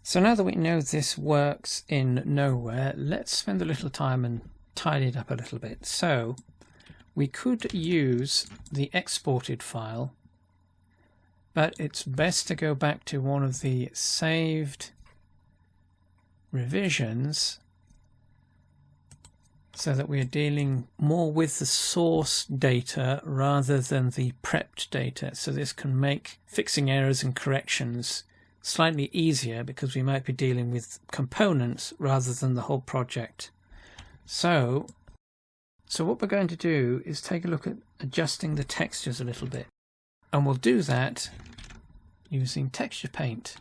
So now that we know this works in Nowhere, let's spend a little time and tidy it up a little bit. So we could use the exported file, but it's best to go back to one of the saved revisions so that we're dealing more with the source data rather than the prepped data. So this can make fixing errors and corrections slightly easier because we might be dealing with components rather than the whole project. So what we're going to do is take a look at adjusting the textures a little bit, and we'll do that using texture paint.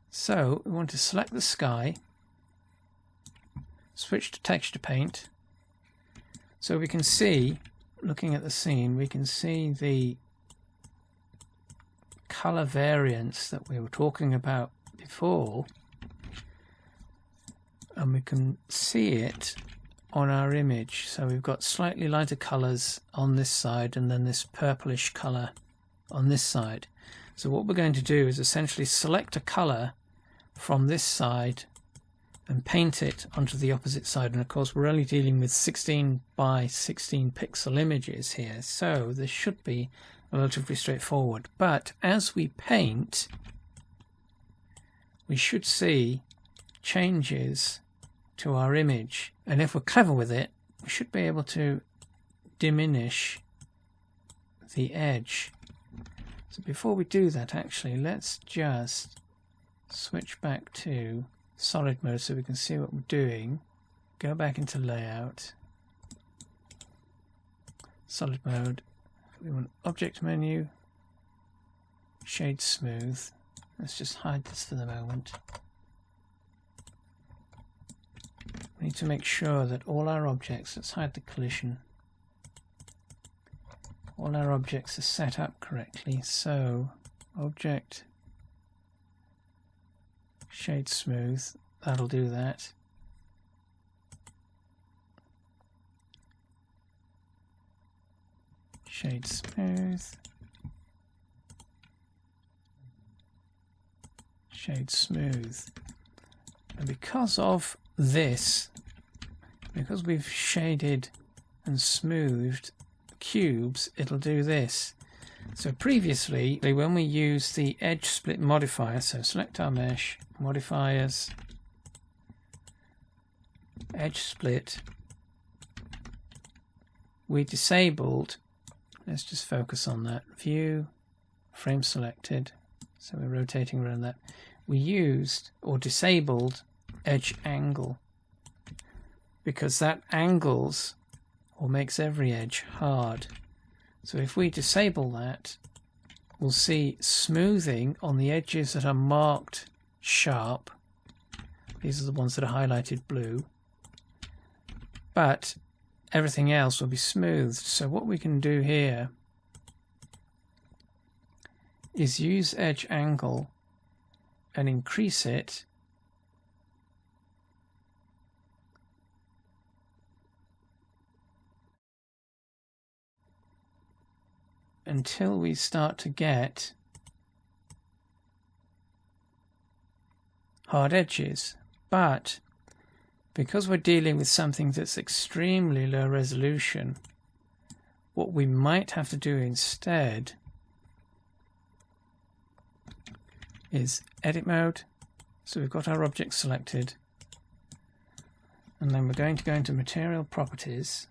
So we want to select the sky, switch to texture paint, so we can see, looking at the scene, we can see the color variance that we were talking about before, and we can see it on our image. So we've got slightly lighter colors on this side and then this purplish color on this side. So what we're going to do is essentially select a color from this side and paint it onto the opposite side. And of course we're only dealing with 16 by 16 pixel images here, so this should be relatively straightforward. But as we paint, we should see changes to our image, and if we're clever with it, we should be able to diminish the edge. So before we do that, actually, let's just switch back to solid mode so we can see what we're doing. Go back into layout, solid mode. We want object menu, shade smooth. Let's just hide this for the moment. We need to make sure that all our objects, let's hide the collision, all our objects are set up correctly. So object, shade smooth, that'll do that. Shade smooth, shade smooth. And because of this, because we've shaded and smoothed cubes, it'll do this. So previously, when we used the edge split modifier, so select our mesh, modifiers, edge split, we disabled, let's just focus on that, view, frame selected, so we're rotating around that. We used or disabled edge angle because that angles or makes every edge hard. So if we disable that, we'll see smoothing on the edges that are marked sharp. These are the ones that are highlighted blue, but everything else will be smoothed. So what we can do here is use edge angle and increase it until we start to get hard edges. But because we're dealing with something that's extremely low resolution, what we might have to do instead is edit mode. So we've got our object selected, and then we're going to go into material properties,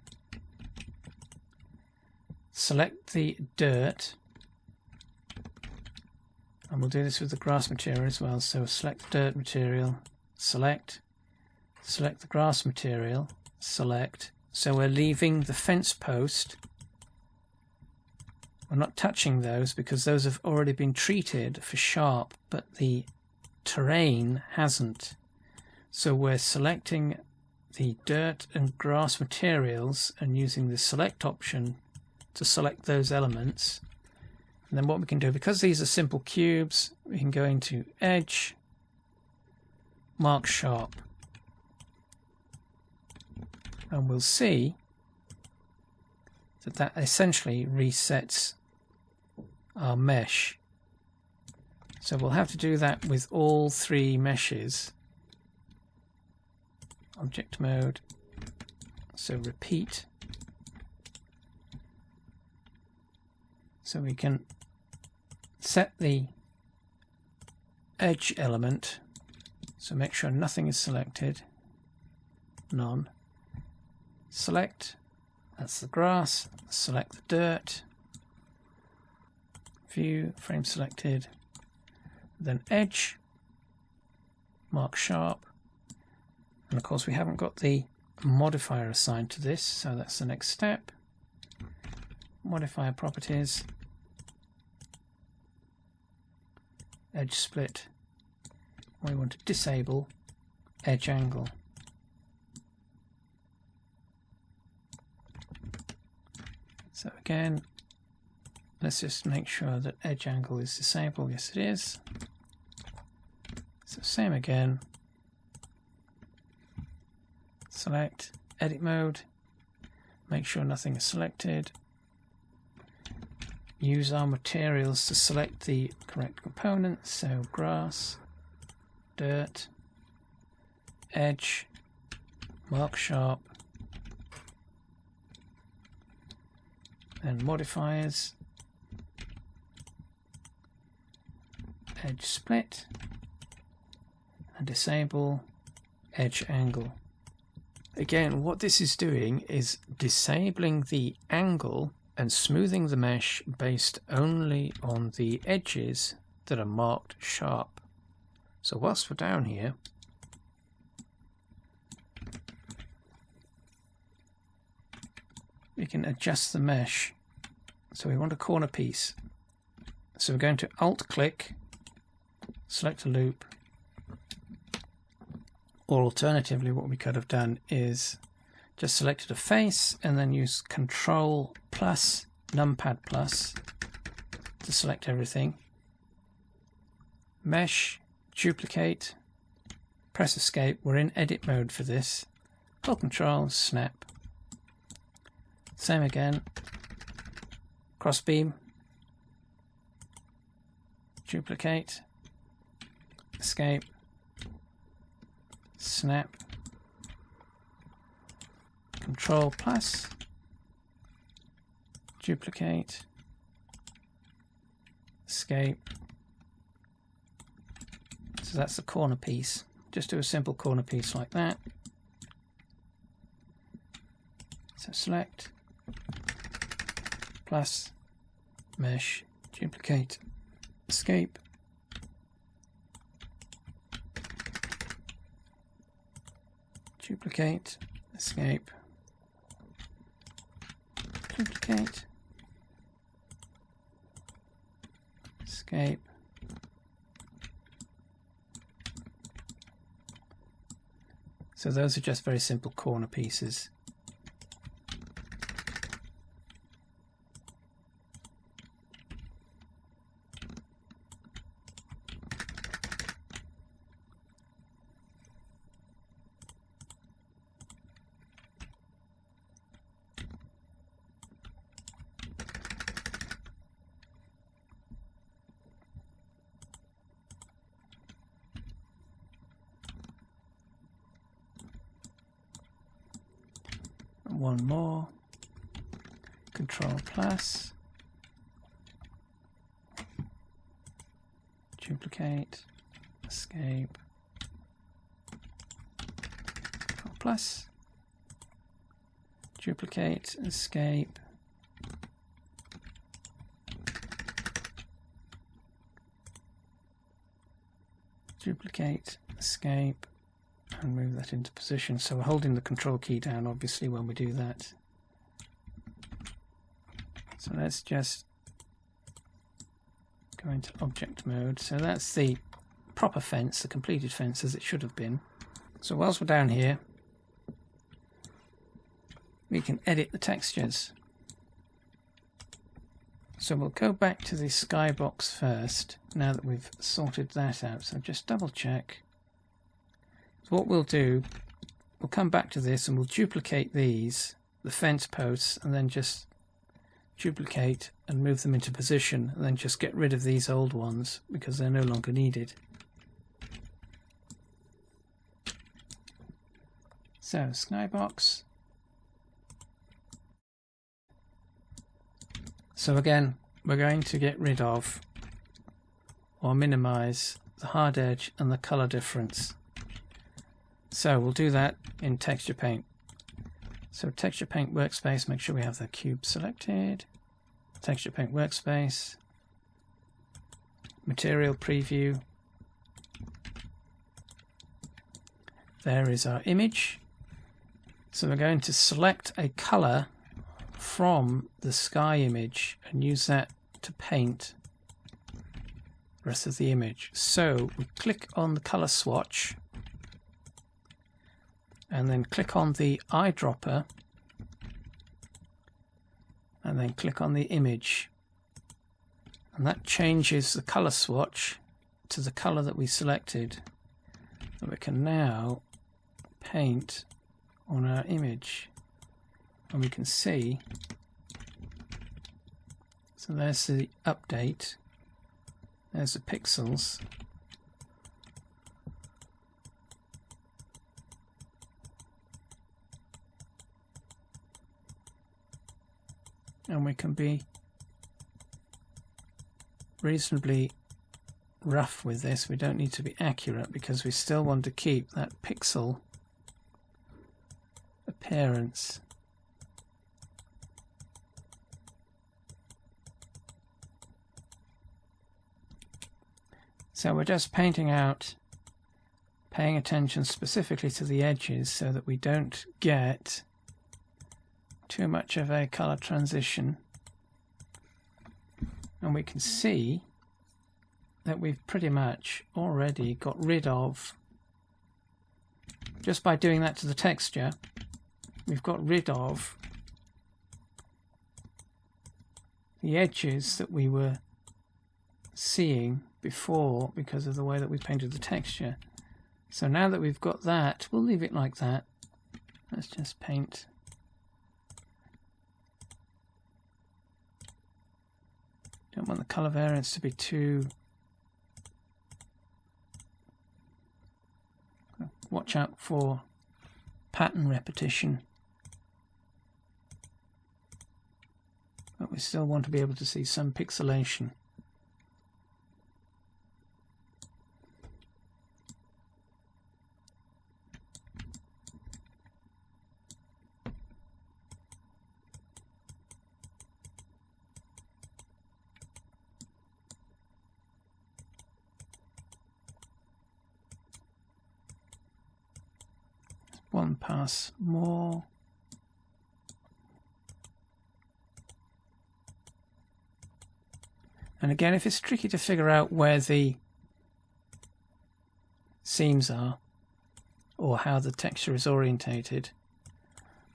select the dirt, and we'll do this with the grass material as well. So select dirt material, select the grass material, select. So we're leaving the fence post. We're not touching those because those have already been treated for sharp, but the terrain hasn't. So we're selecting the dirt and grass materials and using the select option to select those elements. And then what we can do, because these are simple cubes, we can go into edge, mark sharp, and we'll see that that essentially resets our mesh. So we'll have to do that with all three meshes. Object mode. So repeat. So we can set the edge element. So make sure nothing is selected. None. Select. That's the grass. Select the dirt. View. Frame selected. Then edge. Mark sharp. And of course we haven't got the modifier assigned to this, so that's the next step. Modifier properties. Edge split. We want to disable edge angle. So again, let's just make sure that edge angle is disabled. Yes, it is. So same again. Select edit mode. Make sure nothing is selected. Use our materials to select the correct components. So grass, dirt, edge, mark sharp, and modifiers, edge split, and disable edge angle. Again, what this is doing is disabling the angle and smoothing the mesh based only on the edges that are marked sharp. So whilst we're down here, we can adjust the mesh. So we want a corner piece. So we're going to Alt-click, select a loop, or alternatively what we could have done is just selected a face and then use Control plus Numpad plus to select everything. Mesh, duplicate, press escape. We're in edit mode for this. Hold Control, snap. Same again. Crossbeam, duplicate, escape, snap, Control plus, duplicate, escape. So that's the corner piece. Just do a simple corner piece like that. So select, plus, mesh, duplicate, escape, duplicate, escape, duplicate, escape, so those are just very simple corner pieces. One more, Control plus, duplicate, escape, Control plus, duplicate, escape, duplicate, escape, and move that into position. So we're holding the Control key down obviously when we do that. So let's just go into object mode. So that's the proper fence, the completed fence as it should have been. So whilst we're down here, we can edit the textures. So we'll go back to the skybox first now that we've sorted that out. So just double check. So what we'll do, we'll come back to this and we'll duplicate these, the fence posts, and then just duplicate and move them into position, and then just get rid of these old ones because they're no longer needed. So skybox. So again, we're going to get rid of or minimize the hard edge and the color difference. So we'll do that in Texture Paint. So Texture Paint Workspace, make sure we have the cube selected. Texture Paint Workspace. Material Preview. There is our image. So we're going to select a color from the sky image and use that to paint the rest of the image. So we click on the color swatch and then click on the eyedropper and then click on the image, and that changes the color swatch to the color that we selected, and we can now paint on our image, and we can see, so there's the update, there's the pixels, and we can be reasonably rough with this. We don't need to be accurate because we still want to keep that pixel appearance. So we're just painting out, paying attention specifically to the edges so that we don't get too much of a color transition, and we can see that we've pretty much already got rid of, just by doing that to the texture, we've got rid of the edges that we were seeing before because of the way that we painted the texture. So now that we've got that, we'll leave it like that. Let's just paint. Don't want the color variance to be too. Watch out for pattern repetition, but we still want to be able to see some pixelation. One pass more. And again, if it's tricky to figure out where the seams are or how the texture is orientated,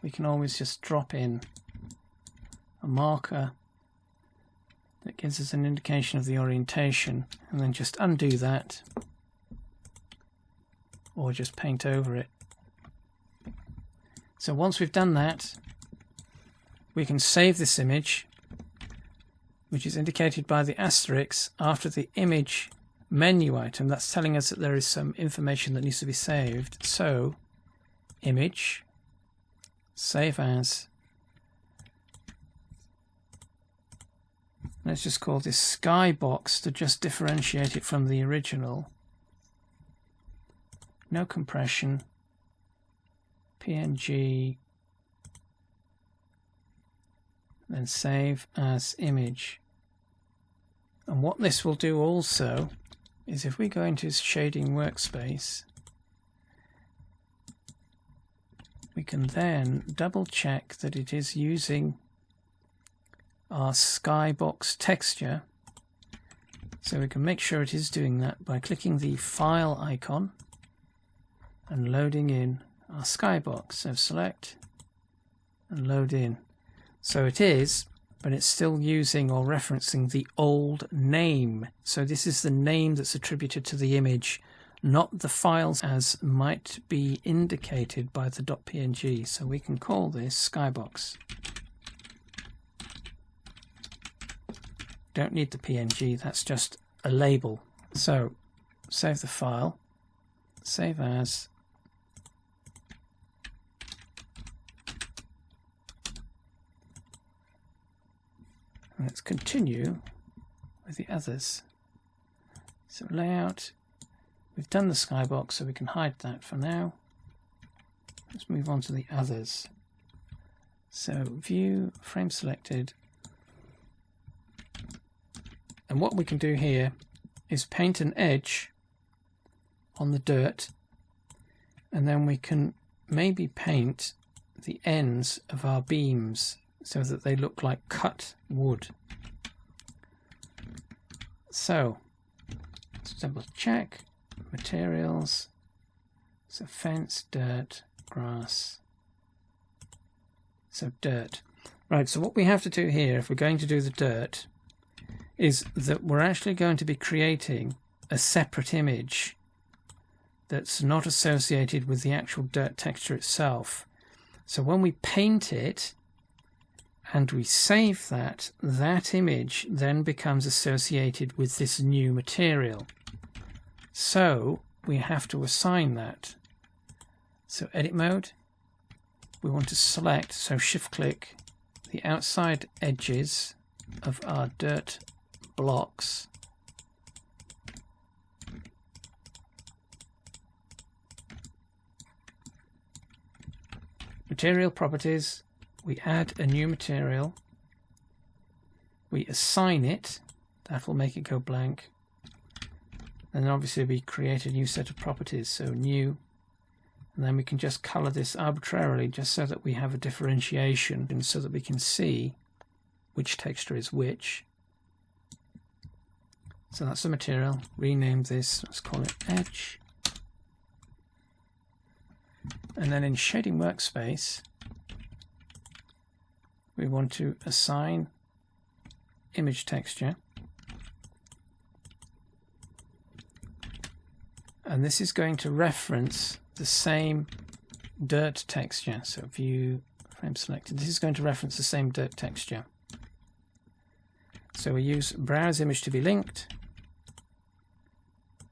we can always just drop in a marker that gives us an indication of the orientation, and then just undo that or just paint over it. So once we've done that, we can save this image, which is indicated by the asterisk after the image menu item. That's telling us that there is some information that needs to be saved. So, image, save as. Let's just call this skybox to just differentiate it from the original. No compression. PNG, then save as image. And what this will do also is if we go into shading workspace, we can then double check that it is using our skybox texture. So we can make sure it is doing that by clicking the file icon and loading in our skybox. So select and load in. So it is, but it's still using or referencing the old name. So this is the name that's attributed to the image, not the files as might be indicated by the .png. So we can call this skybox. Don't need the PNG, that's just a label. So save the file, save as, and let's continue with the others. So layout, we've done the skybox, so we can hide that for now. Let's move on to the others. So view, frame selected, and what we can do here is paint an edge on the dirt, and then we can maybe paint the ends of our beams so that they look like cut wood. So let's double check materials, so fence, dirt, grass, so dirt. Right, so what we have to do here, if we're going to do the dirt, is that we're actually going to be creating a separate image that's not associated with the actual dirt texture itself. So when we paint it and we save that, that image then becomes associated with this new material. So we have to assign that. So edit mode, we want to select, so shift click the outside edges of our dirt blocks, material properties, we add a new material, we assign it, that will make it go blank, and then obviously we create a new set of properties, so new, and then we can just color this arbitrarily just so that we have a differentiation and so that we can see which texture is which. So that's the material. Rename this, let's call it edge. And then in shading workspace, we want to assign image texture. And this is going to reference the same dirt texture. So view, frame selected. This is going to reference the same dirt texture. So we use browse image to be linked.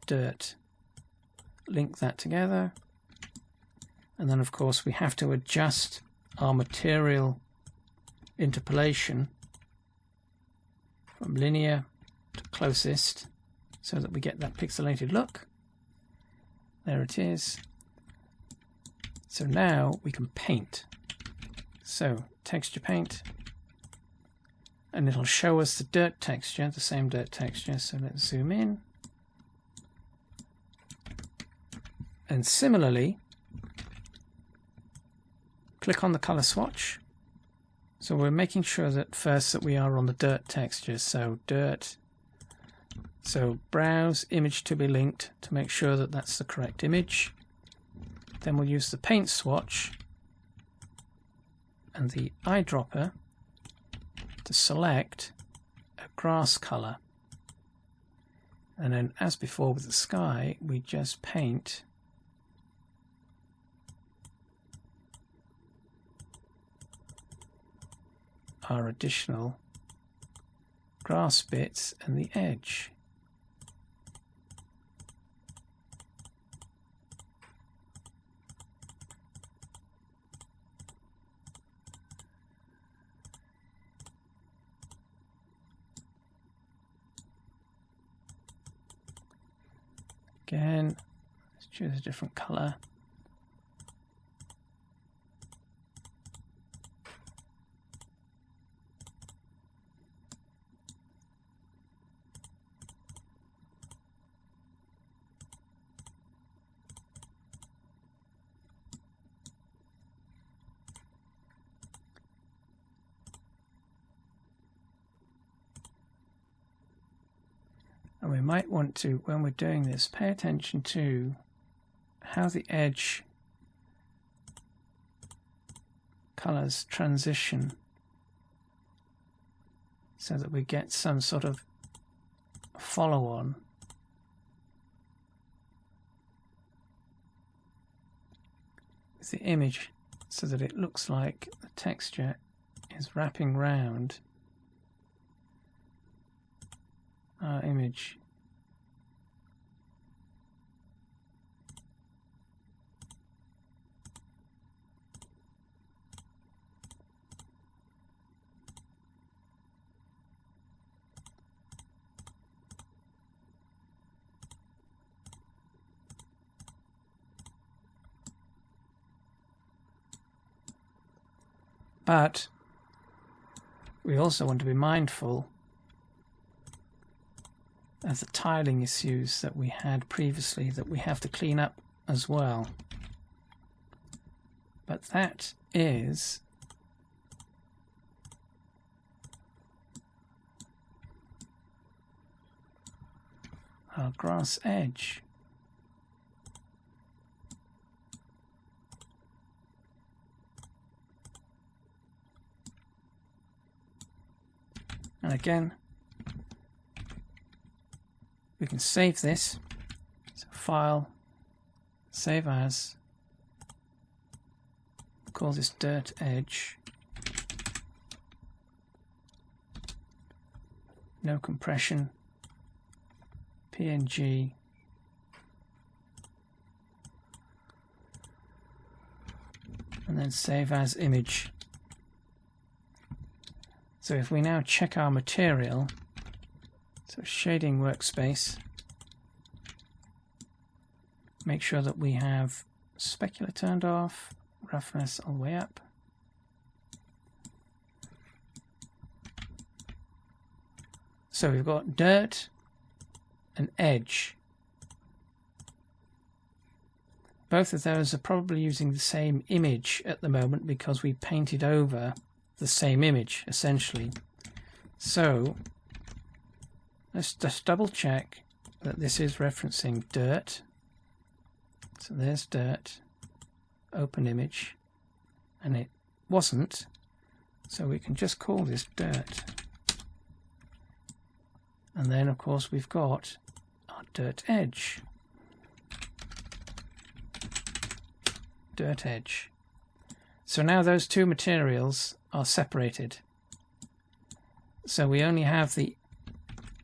Dirt, link that together, and then of course we have to adjust our material interpolation from linear to closest so that we get that pixelated look. There it is. So now we can paint. So texture paint, and it'll show us the dirt texture, the same dirt texture. So let's zoom in. And similarly, click on the color swatch. So we're making sure that first that we are on the dirt texture. So dirt. So browse image to be linked to make sure that that's the correct image. Then we'll use the paint swatch and the eyedropper to select a grass color. And then as before with the sky, we just paint our additional grass bits and the edge. Again, let's choose a different color. And we might want to, when we're doing this, pay attention to how the edge colors transition so that we get some sort of follow-on. With the image so that it looks like the texture is wrapping round our image. But we also want to be mindful of the tiling issues that we had previously that we have to clean up as well. But that is our grass edge. And again, we can save this. So File, Save As, call this Dirt Edge, no compression, PNG, and then Save As Image. So if we now check our material, so shading workspace, make sure that we have specular turned off, roughness all the way up. So we've got dirt and edge. Both of those are probably using the same image at the moment because we painted over the same image essentially. So let's just double check that this is referencing dirt. So there's dirt, open image, and it wasn't, so we can just call this dirt. And then of course we've got our dirt edge. Dirt edge. So now those two materials are separated. So we only have the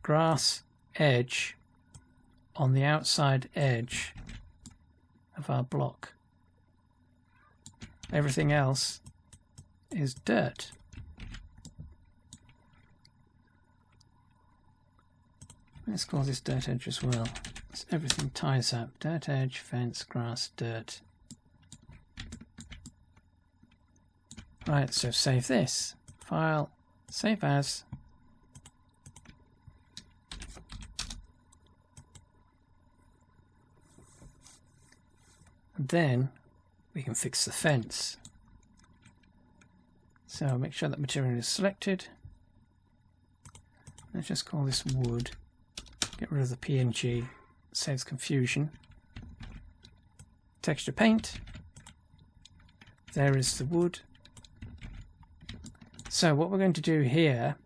grass edge on the outside edge of our block. Everything else is dirt. Let's call this dirt edge as well. So everything ties up. Dirt edge, fence, grass, dirt. Right, so save this. File, Save As. And then we can fix the fence. So make sure that material is selected. Let's just call this wood. Get rid of the PNG, saves confusion. Texture paint. There is the wood. So what we're going to do here,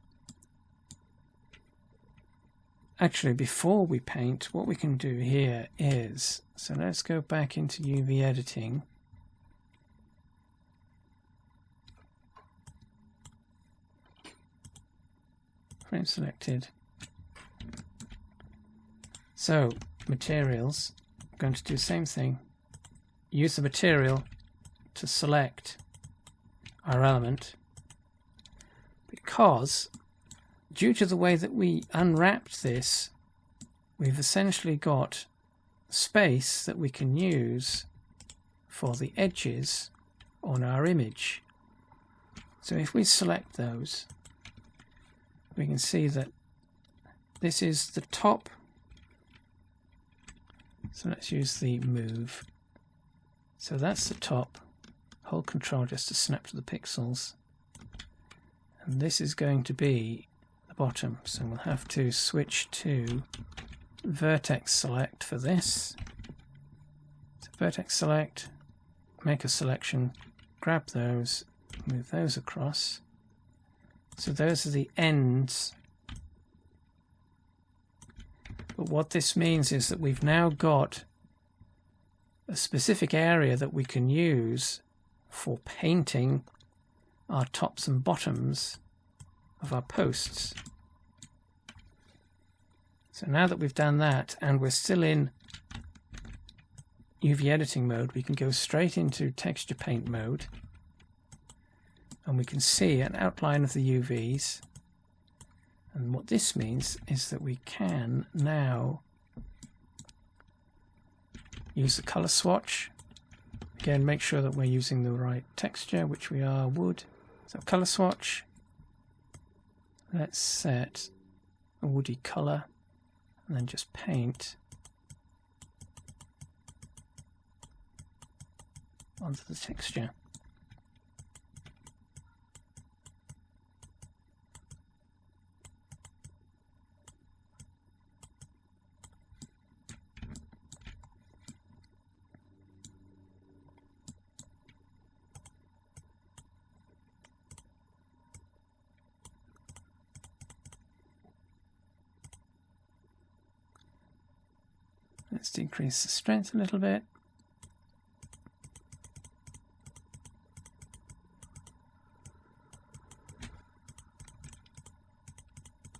actually before we paint, what we can do here is, so let's go back into UV editing. Frame selected. So materials, I'm going to do the same thing. Use the material to select our element, because due to the way that we unwrapped this, we've essentially got space that we can use for the edges on our image. So if we select those, we can see that this is the top. So let's use the move. So that's the top. Hold Control just to snap to the pixels. And this is going to be the bottom. So we'll have to switch to vertex select for this. So vertex select, make a selection, grab those, move those across. So those are the ends. But what this means is that we've now got a specific area that we can use for painting our tops and bottoms of our posts. So now that we've done that and we're still in UV editing mode, we can go straight into texture paint mode and we can see an outline of the UVs. And what this means is that we can now use the color swatch. Again, make sure that we're using the right texture, which we are, wood. So color swatch. Let's set a woody color and then just paint onto the texture. Let's decrease the strength a little bit.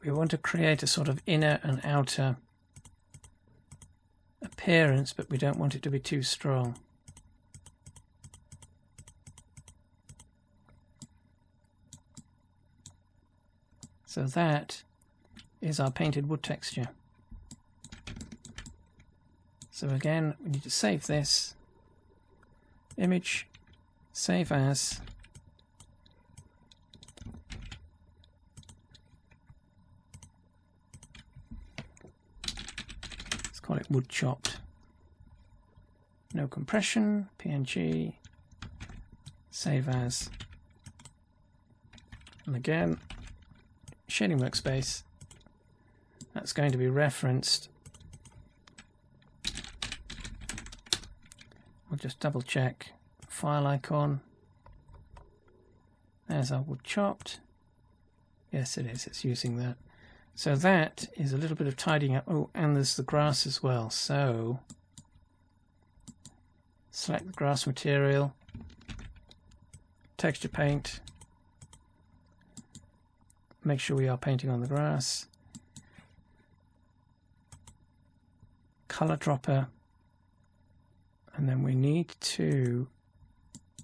We want to create a sort of inner and outer appearance, but we don't want it to be too strong. So that is our painted wood texture. So again, we need to save this image, save as, let's call it wood chopped, no compression, PNG, save as, and again, shading workspace, that's going to be referenced. We'll just double check file icon. There's our wood chopped. Yes, it is. It's using that. So that is a little bit of tidying up. Oh, and there's the grass as well. So select the grass material, texture paint. Make sure we are painting on the grass. Color dropper. And then we need to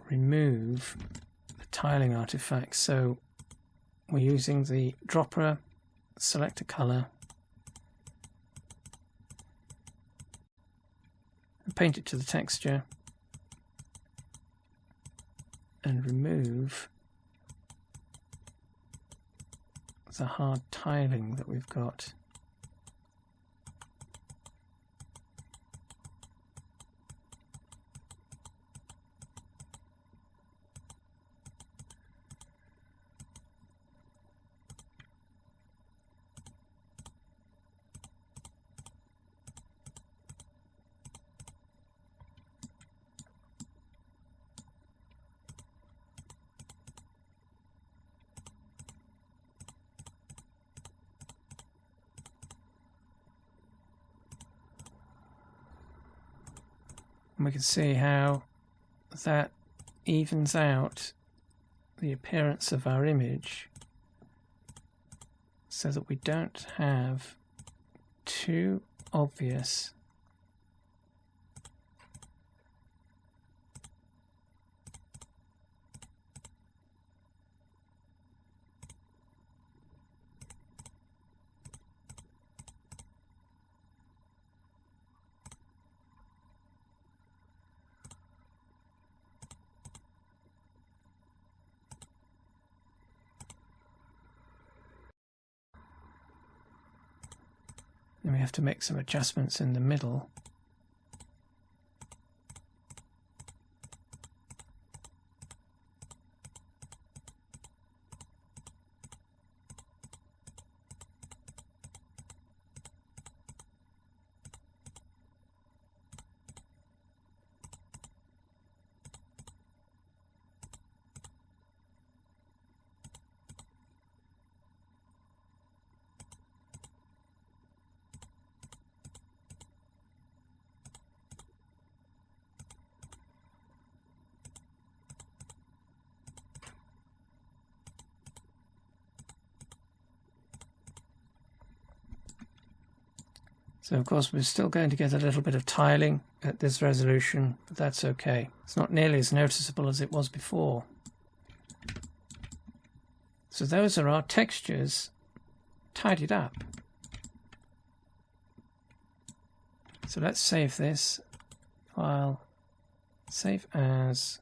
remove the tiling artifacts. So we're using the dropper, select a color, and paint it to the texture, and remove the hard tiling that we've got. And we can see how that evens out the appearance of our image so that we don't have too obvious and we have to make some adjustments in the middle. So of course we're still going to get a little bit of tiling at this resolution, but that's okay. It's not nearly as noticeable as it was before. So those are our textures tidied up. So let's save this file, save as,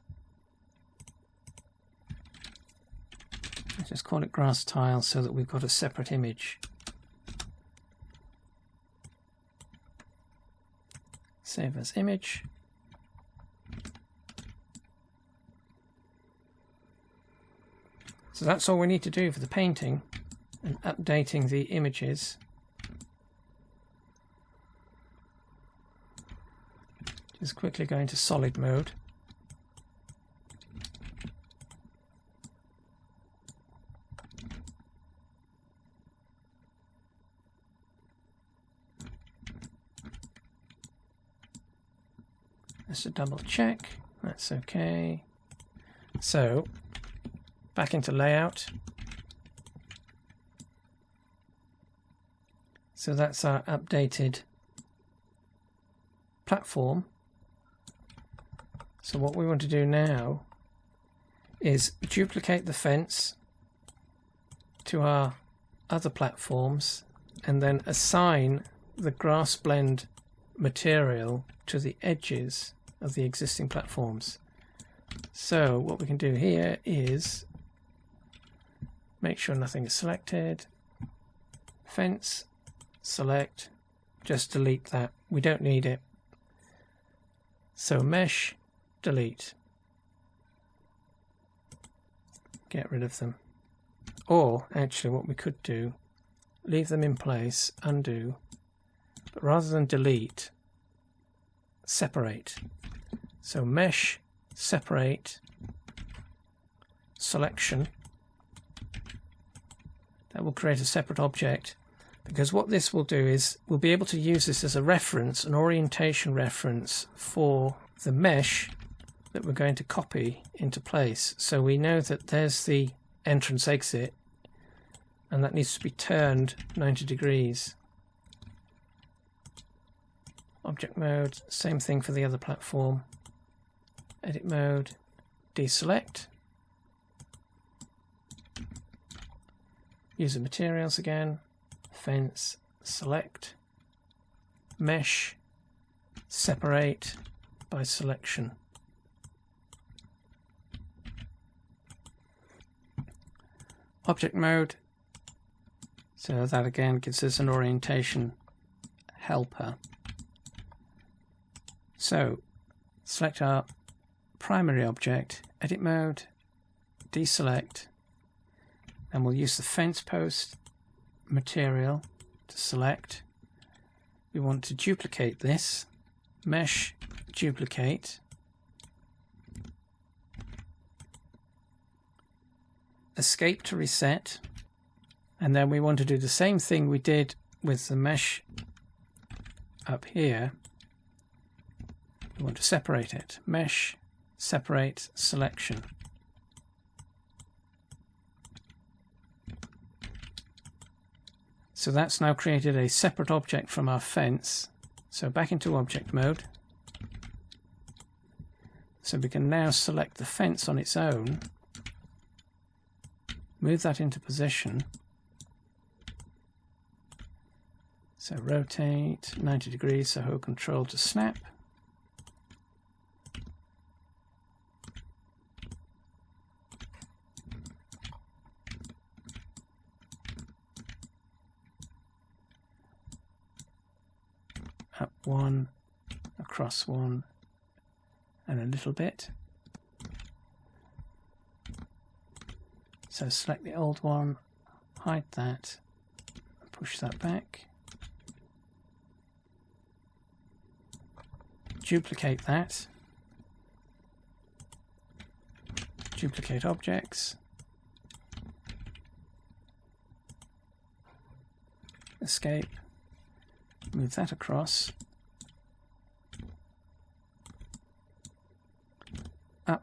let's just call it grass tile so that we've got a separate image. Save as image. So that's all we need to do for the painting and updating the images. Just quickly go into solid mode. Just a double check, that's okay. So back into layout. So that's our updated platform. So what we want to do now is duplicate the fence to our other platforms and then assign the grass blend material to the edges of the existing platforms. So what we can do here is make sure nothing is selected, fence, select, just delete that, we don't need it. So mesh, delete, get rid of them. Or actually what we could do, leave them in place, undo, but rather than delete, separate. So mesh, separate, selection. That will create a separate object, because what this will do is we'll be able to use this as a reference, an orientation reference for the mesh that we're going to copy into place. So we know that there's the entrance exit and that needs to be turned 90 degrees. Object mode, same thing for the other platform. Edit mode, deselect. User materials again, fence, select, mesh, separate by selection. Object mode, so that again gives us an orientation helper. So select our primary object, edit mode, deselect, and we'll use the fence post material to select. We want to duplicate this, mesh, duplicate, escape to reset, and then we want to do the same thing we did with the mesh up here. We want to separate it, mesh, separate, selection. So that's now created a separate object from our fence. So back into object mode. So we can now select the fence on its own, move that into position. So rotate 90 degrees, so hold control to snap. Up one, across one, and a little bit. So select the old one, hide that, push that back, duplicate that, duplicate objects, escape, move that across, up,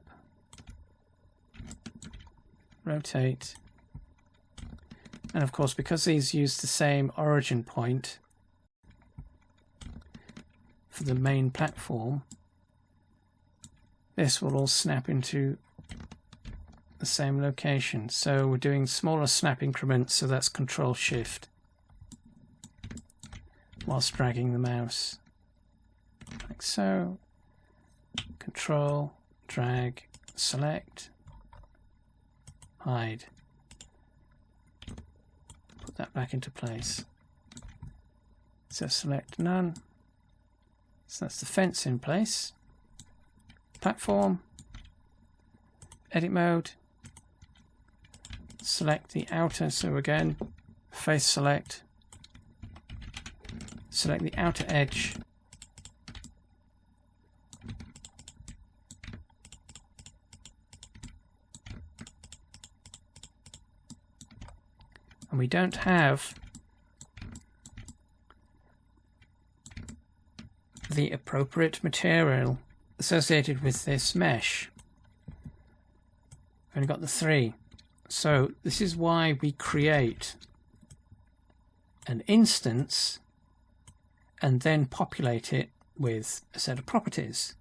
rotate, and of course because these use the same origin point, for the main platform, this will all snap into the same location. So we're doing smaller snap increments, so that's Control Shift whilst dragging the mouse like so. Control, drag, select, hide. Put that back into place. So select none. So that's the fence in place. Platform, edit mode, select the outer, so again face select, select the outer edge, and we don't have the appropriate material associated with this mesh. We've only got the 3. So this is why we create an instance and then populate it with a set of properties.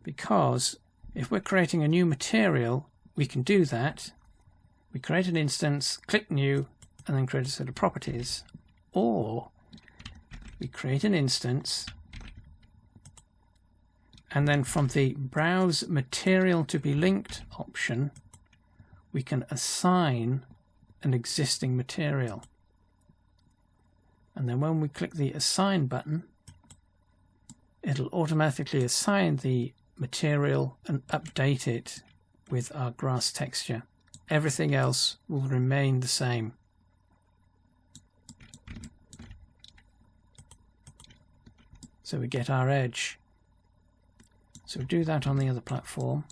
Because if we're creating a new material, we can do that. We create an instance, click new, and then create a set of properties. Or we create an instance, and then from the Browse Material to be Linked option, we can assign an existing material. And then when we click the Assign button, it'll automatically assign the material and update it with our grass texture. Everything else will remain the same. So we get our edge. So do that on the other platform.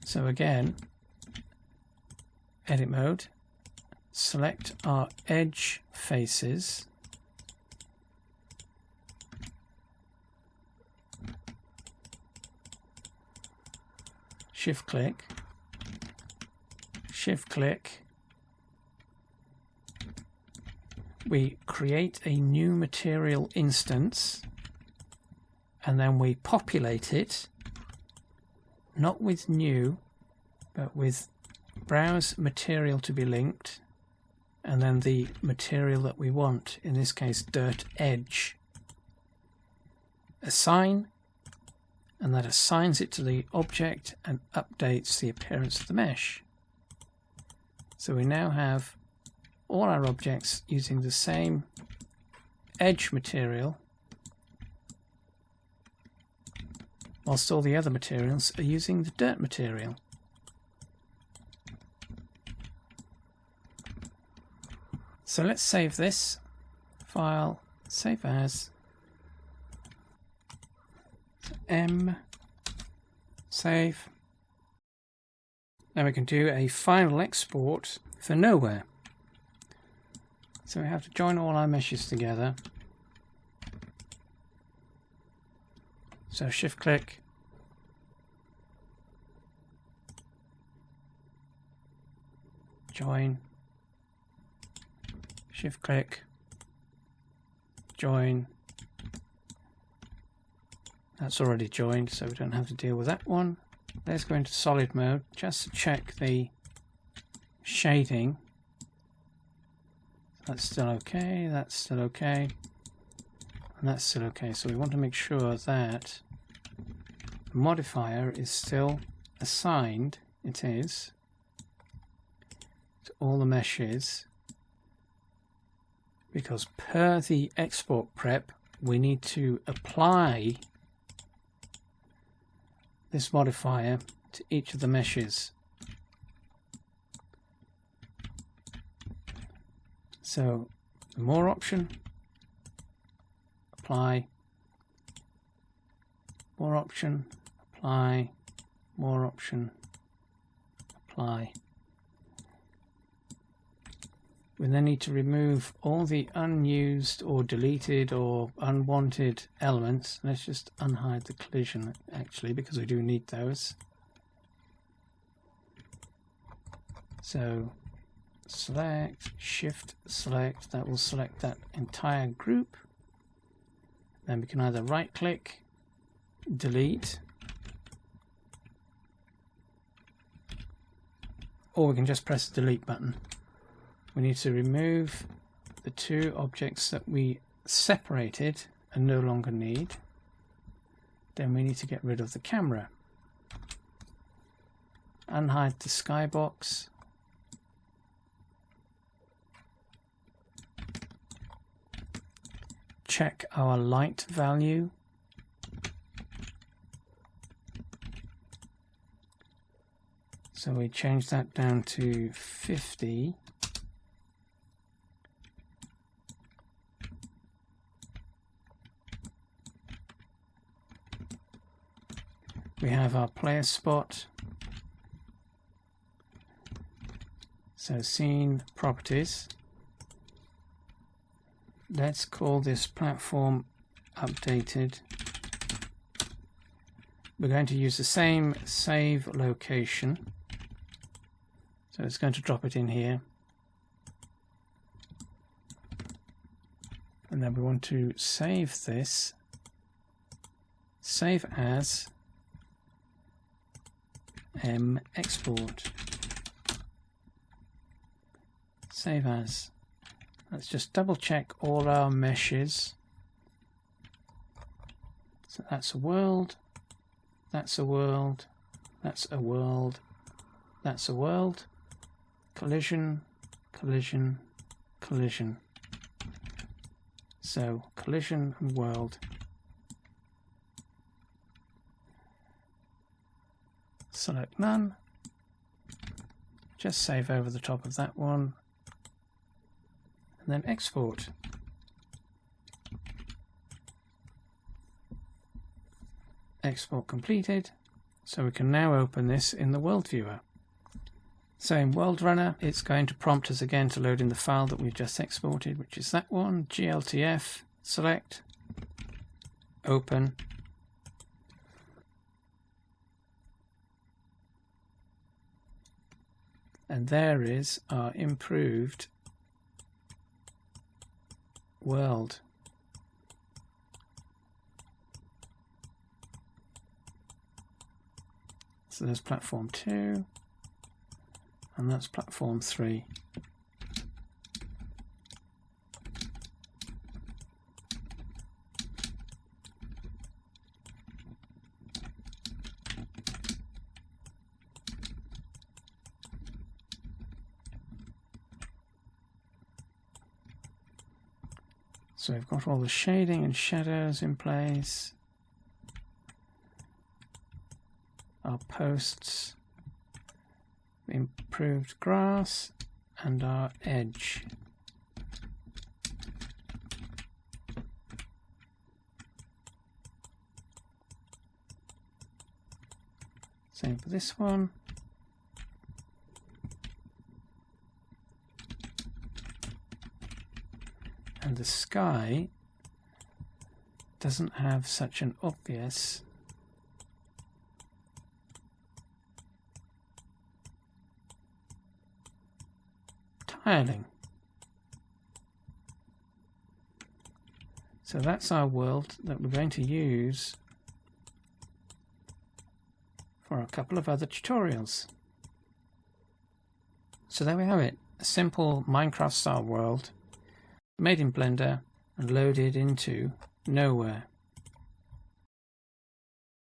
So again, edit mode, select our edge faces, shift click, we create a new material instance, and then we populate it, not with new, but with Browse Material to be Linked, and then the material that we want, in this case Dirt Edge. Assign, and that assigns it to the object and updates the appearance of the mesh. So we now have all our objects using the same edge material, whilst all the other materials are using the dirt material. So let's save this. File, save as, M, save. Now we can do a final export for nowhere. So we have to join all our meshes together. So shift click, join, shift click, join. That's already joined, so we don't have to deal with that one. Let's go into solid mode just to check the shading. That's still okay, that's still okay, and that's still okay. So we want to make sure that the modifier is still assigned, it is, to all the meshes, because per the export prep we need to apply this modifier to each of the meshes. So more option, apply, more option, apply, more option, apply. We then need to remove all the unused or deleted or unwanted elements. Let's just unhide the collision actually, because we do need those. So select, shift select, that will select that entire group. Then we can either right click, delete, or we can just press the delete button. We need to remove the two objects that we separated and no longer need. Then we need to get rid of the camera. Unhide the skybox. Check our light value. So we change that down to 50. We have our player spot. So scene properties. Let's call this platform updated. We're going to use the same save location. So it's going to drop it in here. And then we want to save this. Save as export. Save as. Let's just double check all our meshes. So that's a world, that's a world, that's a world, that's a world, collision, collision, collision. So collision and world. Select none. Just save over the top of that one. And then export. Export completed. So we can now open this in the world viewer. So in World Runner, it's going to prompt us again to load in the file that we've just exported, which is that one, gltf, select, open. And there is our improved world. So there's platform 2 and that's platform 3. So we've got all the shading and shadows in place. Our posts, improved grass, and our edge. Same for this one. And the sky doesn't have such an obvious tiling. So that's our world that we're going to use for a couple of other tutorials. So there we have it, a simple Minecraft style world made in Blender and loaded into Nowhere.